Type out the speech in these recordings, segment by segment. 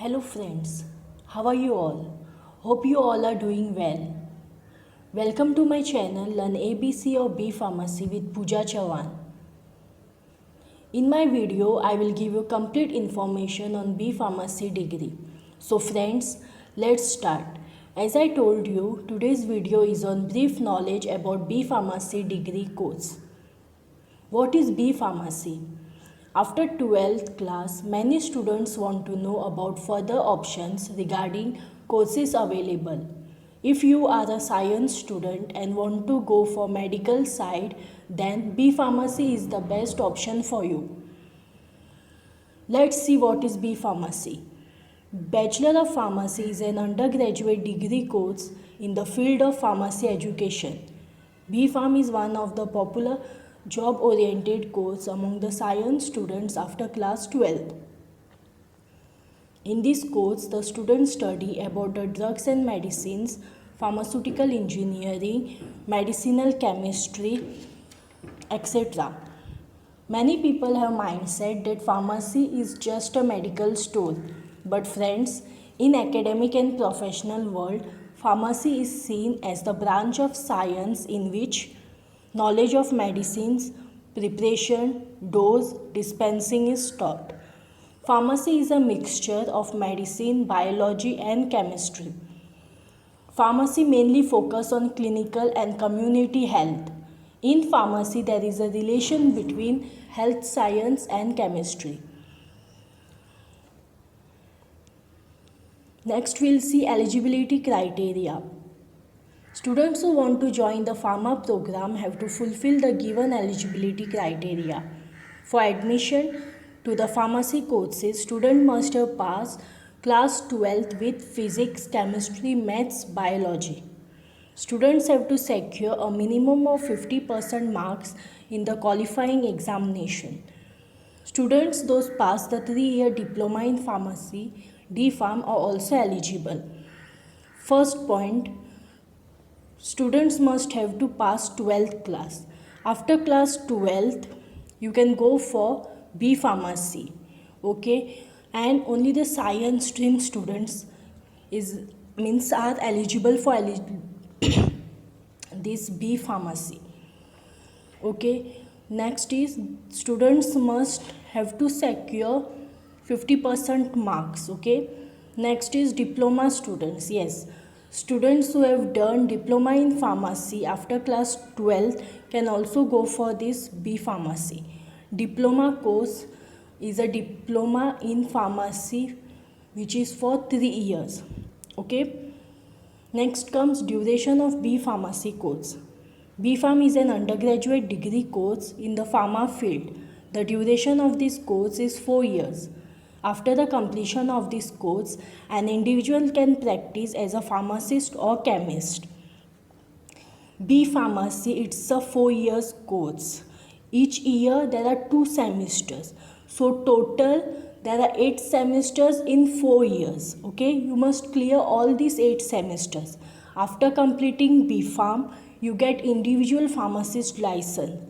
Hello friends, how are you all? Hope you all are doing well. Welcome to my channel Learn ABC of B Pharmacy with Pooja Chavan. In my video, I will give you complete information on B Pharmacy degree. So friends, let's start. As I told you, today's video is on brief knowledge about B Pharmacy degree course. What is B Pharmacy? After 12th class, many students want to know about further options regarding courses available. If you are a science student and want to go for medical side, then B Pharmacy is the best option for you. Let's see what is B Pharmacy. Bachelor of Pharmacy is an undergraduate degree course in the field of pharmacy education. B Pharm is one of the popular job-oriented course among the science students after class 12. In this course, the students study about the drugs and medicines, pharmaceutical engineering, medicinal chemistry, etc. Many people have mindset that pharmacy is just a medical store. But friends, in academic and professional world, pharmacy is seen as the branch of science in which knowledge of medicines, preparation, dose, dispensing is taught. Pharmacy is a mixture of medicine, biology and chemistry. Pharmacy mainly focus on clinical and community health. In pharmacy, there is a relation between health science and chemistry. Next, we'll see eligibility criteria. Students who want to join the pharma program have to fulfill the given eligibility criteria. For admission to the pharmacy courses, student must have passed class 12th with physics, chemistry, maths, biology. Students have to secure a minimum of 50% marks in the qualifying examination. Students those pass the 3-year diploma in pharmacy, D-Pharm, are also eligible. First point, students must have to pass 12th class. After class 12th, you can go for B Pharmacy, okay? And only the science stream students are eligible for this B Pharmacy, okay? Next is students must have to secure 50% marks, okay? Next is diploma students. Yes, students who have done diploma in pharmacy after class 12 can also go for this B Pharmacy. Diploma course is a diploma in pharmacy which is for 3 years, okay? Next comes duration of B Pharmacy course. B Pharm is an undergraduate degree course in the pharma field. The duration of this course is 4 years. After the completion of this course, an individual can practice as a pharmacist or chemist. B Pharmacy, it's a 4 years course. Each year there are 2 semesters. So total there are 8 semesters in 4 years. Okay, you must clear all these 8 semesters. After completing B Pharm, you get individual pharmacist license.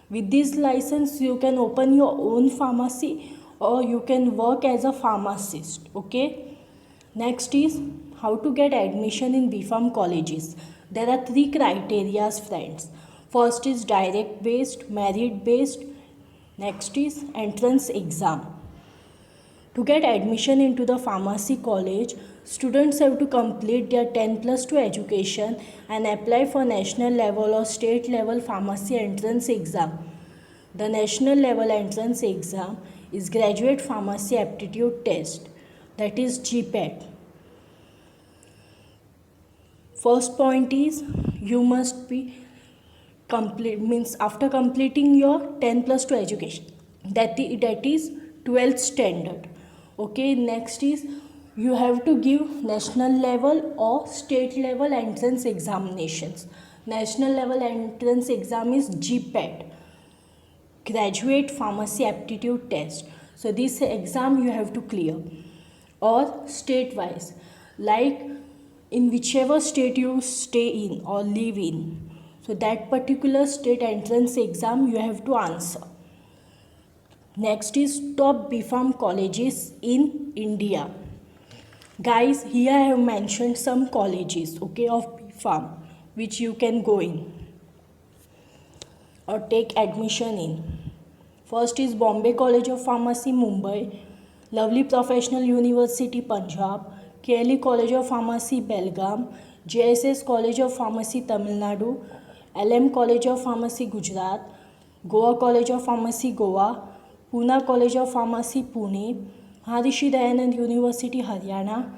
With this license, you can open your own pharmacy or you can work as a pharmacist, okay? Next is how to get admission in B Pharm colleges. There are 3 criteria, friends. First is direct based, merit based. Next is entrance exam. To get admission into the pharmacy college, students have to complete their 10+2 education and apply for national level or state level pharmacy entrance exam. The national level entrance exam is Graduate Pharmacy Aptitude Test, that is GPAT. First point is you must be after completing your 10+2 education, that is 12th standard. Okay, next is you have to give national level or state level entrance examinations. National level entrance exam is GPAT, Graduate Pharmacy Aptitude Test. So this exam you have to clear. Or state wise, like in whichever state you stay in or live in, so that particular state entrance exam you have to answer. Next is top B Pharm colleges in India. Guys, here I have mentioned some colleges, okay, of BPharm which you can go in or take admission in. First is Bombay College of Pharmacy, Mumbai, Lovely Professional University, Punjab, KLE College of Pharmacy, Belgaum, JSS College of Pharmacy, Tamil Nadu, LM College of Pharmacy, Gujarat, Goa College of Pharmacy, Goa, Pune College of Pharmacy, Pune, Maharishi Dayanand University, Haryana,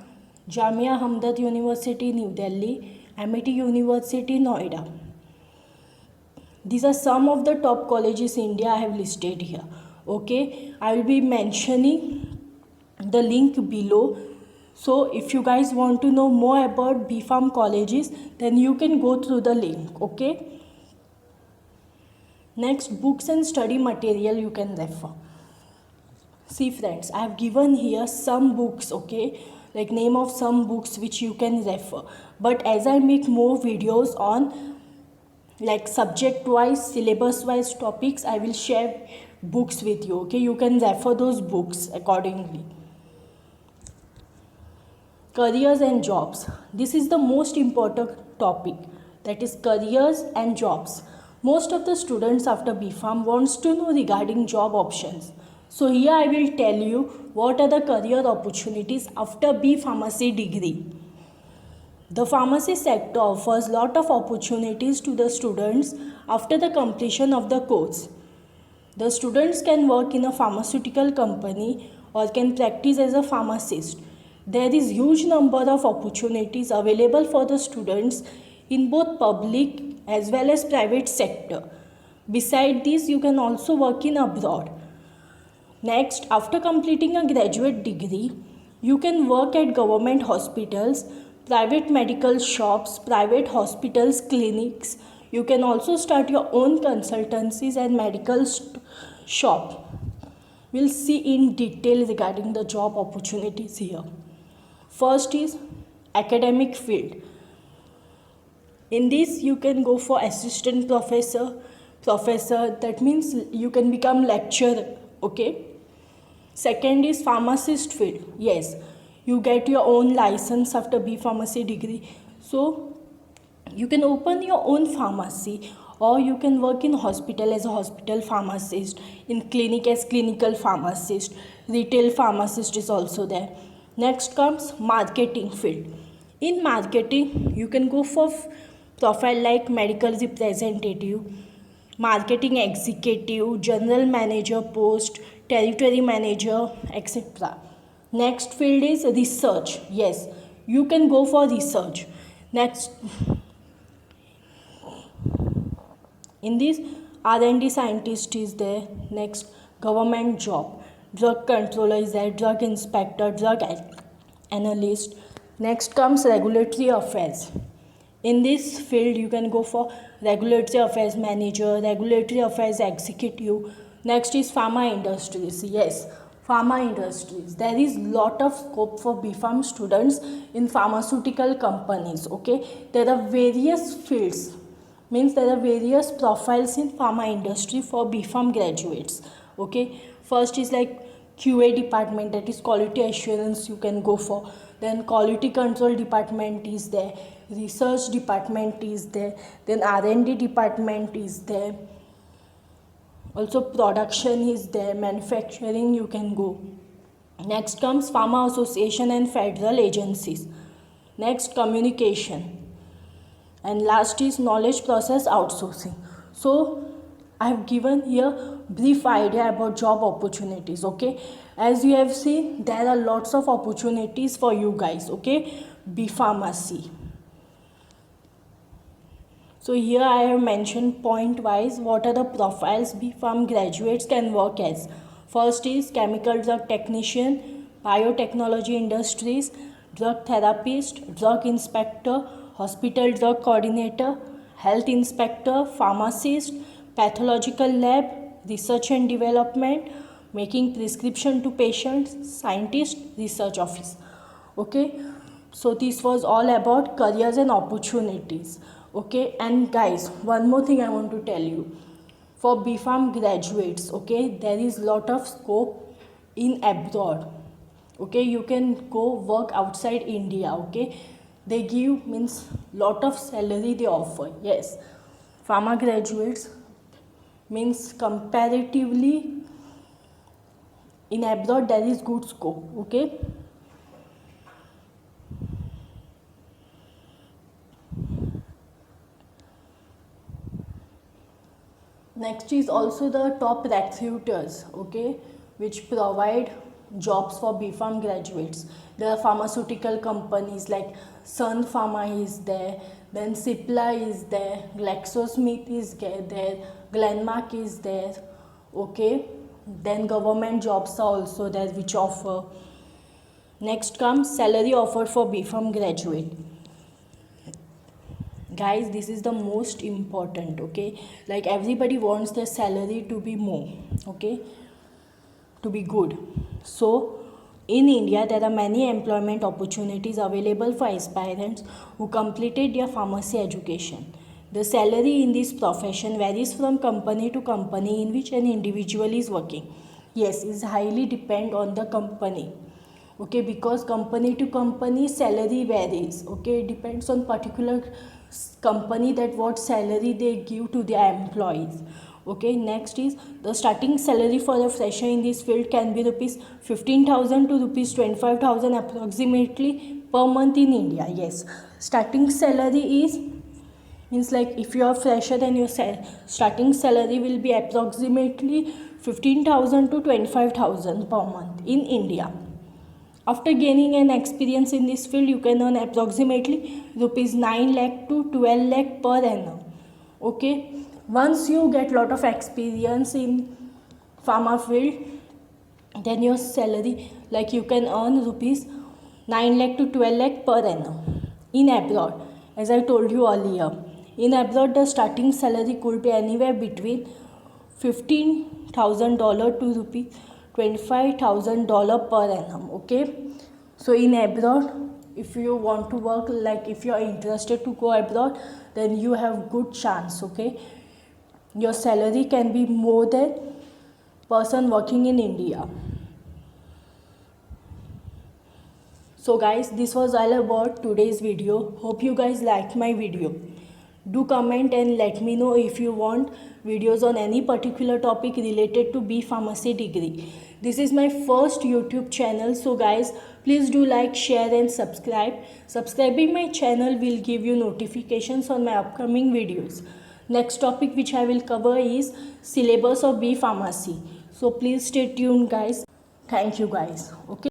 Jamia Hamdard University, New Delhi, MIT University, Noida. These are some of the top colleges in India I have listed here. Okay, I will be mentioning the link below. So if you guys want to know more about BPharm colleges, then you can go through the link. Okay. Next, books and study material you can refer. See friends, I have given here some books, okay, like name of some books which you can refer. But as I make more videos on like subject wise, syllabus wise topics, I will share books with you, okay. You can refer those books accordingly. Careers and jobs. This is the most important topic, that is careers and jobs. Most of the students after BPharm wants to know regarding job options. So here I will tell you what are the career opportunities after B Pharmacy degree. The pharmacy sector offers lot of opportunities to the students after the completion of the course. The students can work in a pharmaceutical company or can practice as a pharmacist. There is huge number of opportunities available for the students in both public as well as private sector. Beside this, you can also work in abroad. Next, after completing a graduate degree, you can work at government hospitals, private medical shops, private hospitals, clinics. You can also start your own consultancies and medical shop. We'll see in detail regarding the job opportunities here. First is academic field. In this, you can go for assistant professor, that means you can become lecturer, okay. Second is pharmacist field. Yes, you get your own license after B Pharmacy degree. So you can open your own pharmacy, or you can work in hospital as a hospital pharmacist, in clinic as clinical pharmacist, retail pharmacist is also there. Next comes marketing field. In marketing, you can go for profile like medical representative, marketing executive, general manager post, territory manager, etc. Next field is research. Yes, you can go for research. Next, in this, R&D scientist is there. Next, government job, drug controller is there, drug inspector, drug analyst. Next comes regulatory affairs. In this field, you can go for regulatory affairs manager, regulatory affairs executive. Next is pharma industries. Yes, pharma industries. There is lot of scope for BPharm students in pharmaceutical companies. Okay, there are various fields. Means there are various profiles in pharma industry for BPharm graduates. Okay, first is like QA department, that is quality assurance, you can go for. Then quality control department is there, research department is there, then R&D department is there, also production is there, manufacturing you can go. Next comes pharma association and federal agencies. Next, communication, and last is knowledge process outsourcing. So I have given here brief idea about job opportunities. Okay, as you have seen, there are lots of opportunities for you guys. Okay, B Pharmacy. So here I have mentioned point wise what are the profiles BPharm graduates can work as. First is chemical drug technician, biotechnology industries, drug therapist, drug inspector, hospital drug coordinator, health inspector, pharmacist, pathological lab, research and development, making prescription to patients, scientist, research office. Okay, so this was all about careers and opportunities. Okay, and guys, one more thing I want to tell you. For BPharm graduates, okay, there is lot of scope in abroad. Okay, you can go work outside India. Okay, they give means lot of salary they offer. Yes, pharma graduates means comparatively in abroad there is good scope. Okay, next is also the top recruiters, okay, which provide jobs for BPharm graduates. There are pharmaceutical companies like Sun Pharma is there, then Cipla is there, GlaxoSmith is there, Glenmark is there, okay. Then government jobs are also there which offer. Next comes salary offered for BPharm graduate. Guys, this is the most important. Okay, like everybody wants their salary to be more, okay, to be good. So in India there are many employment opportunities available for aspirants who completed their pharmacy education. The salary in this profession varies from company to company in which an individual is working. Yes, is highly depend on the company. Okay, because company to company salary varies. Okay, it depends on particular company that what salary they give to their employees. Okay, next is the starting salary for a fresher in this field can be rupees 15,000 to rupees 25,000 approximately per month in India. Yes, starting salary is means like if you are fresher then your starting salary will be approximately 15,000 to 25,000 per month in India. After gaining an experience in this field, you can earn approximately rupees 9 lakh to 12 lakh per annum. Okay, once you get lot of experience in pharma field, then your salary like you can earn rupees 9 lakh to 12 lakh per annum. In abroad, as I told you earlier, in abroad the starting salary could be anywhere between $15,000 to rupees $25,000 per annum. Okay, so in abroad if you want to work, like if you are interested to go abroad, then you have good chance. Okay, your salary can be more than person working in India. So guys, this was all about today's video. Hope you guys liked my video. Do comment and let me know if you want videos on any particular topic related to B Pharmacy degree. This is my first YouTube channel, so guys, please do like, share and subscribe. Subscribing my channel will give you notifications on my upcoming videos. Next topic which I will cover is syllabus of B Pharmacy. So please stay tuned guys. Thank you guys. Okay.